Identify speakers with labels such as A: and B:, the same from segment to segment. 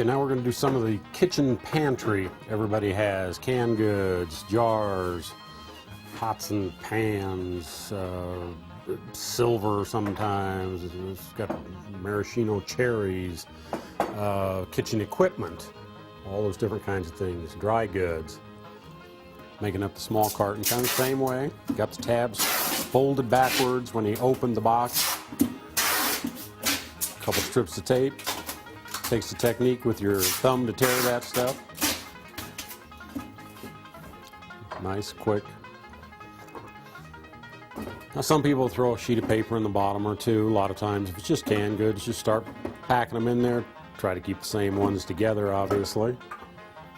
A: Okay, now we're going to do some of the kitchen pantry everybody has. Canned goods, jars, pots and pans, silver sometimes. It's got maraschino cherries, kitchen equipment, all those different kinds of things. Dry goods. Making up the small carton kind of the same way. Got the tabs folded backwards when you open the box. A couple strips of tape. Takes the technique with your thumb to tear that stuff. Nice, quick. Now some people throw a sheet of paper in the bottom or two. A lot of times if it's just canned goods, just start packing them in there. Try to keep the same ones together, obviously.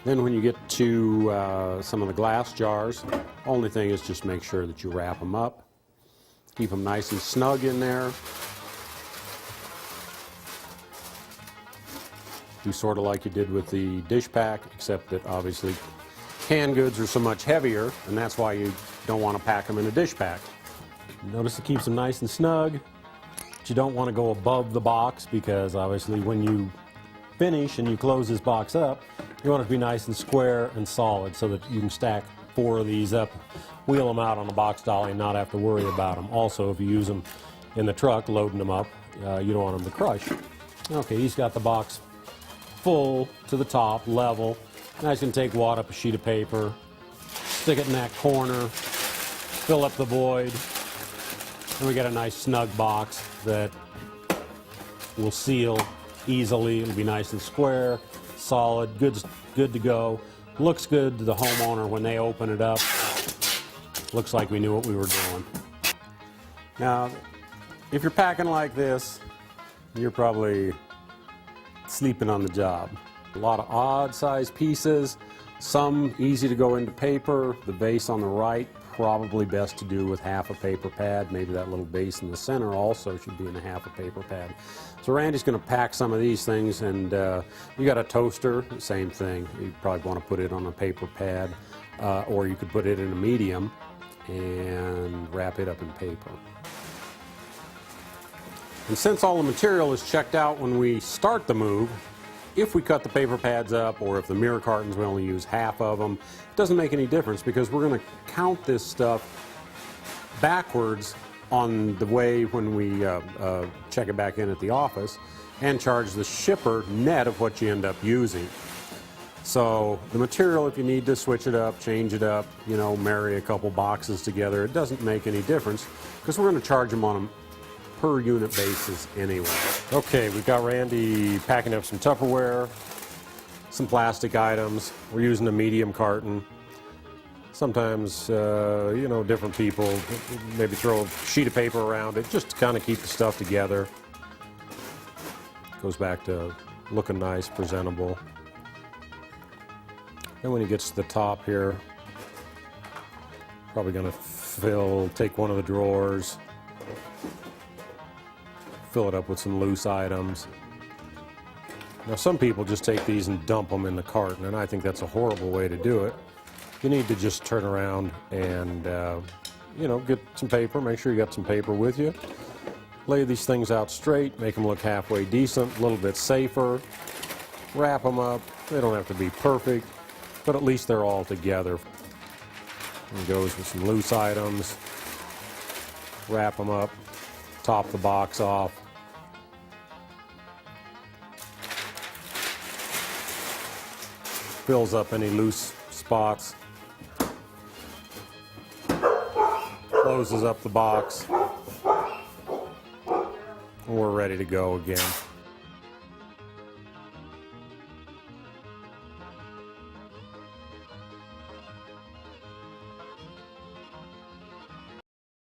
A: Then when you get to some of the glass jars, only thing is just make sure that you wrap them up. Keep them nice and snug in there. Do sort of like you did with the dish pack, except that obviously canned goods are so much heavier, and that's why you don't want to pack them in a dish pack. Notice it keeps them nice and snug, but you don't want to go above the box because obviously when you finish and you close this box up, you want it to be nice and square and solid so that you can stack 4 of these up, wheel them out on a box dolly and not have to worry about them. Also, if you use them in the truck, loading them up, you don't want them to crush. Okay, he's got the box full to the top, level. Now he's going to take wad up a sheet of paper, stick it in that corner, fill up the void, and we get a nice snug box that will seal easily. It'll be nice and square, solid, good to go. Looks good to the homeowner when they open it up. Looks like we knew what we were doing. Now, if you're packing like this, you're probably sleeping on the job. A lot of odd sized pieces, some easy to go into paper. The base on the right, probably best to do with half a paper pad. Maybe that little base in the center also should be in a half a paper pad. So Randy's going to pack some of these things, and you got a toaster, same thing. You probably want to put it on a paper pad, or you could put it in a medium and wrap it up in paper. And since all the material is checked out when we start the move, if we cut the paper pads up or if the mirror cartons we only use half of them, it doesn't make any difference because we're going to count this stuff backwards on the way when we check it back in at the office and charge the shipper net of what you end up using. So the material, if you need to switch it up, change it up, you know, marry a couple boxes together, it doesn't make any difference because we're going to charge them on a per unit basis anyway. Okay, we've got Randy packing up some Tupperware, some plastic items. We're using a medium carton. Sometimes, you know, different people maybe throw a sheet of paper around it just to kind of keep the stuff together. Goes back to looking nice, presentable. Then when he gets to the top here, probably going to take one of the drawers, fill it up with some loose items. Now some people just take these and dump them in the carton, and I think that's a horrible way to do it. You need to just turn around and, you know, get some paper. Make sure you got some paper with you. Lay these things out straight, make them look halfway decent, a little bit safer. Wrap them up. They don't have to be perfect, but at least they're all together. And goes with some loose items. Wrap them up. Top the box off. Fills up any loose spots. Closes up the box. And we're ready to go again.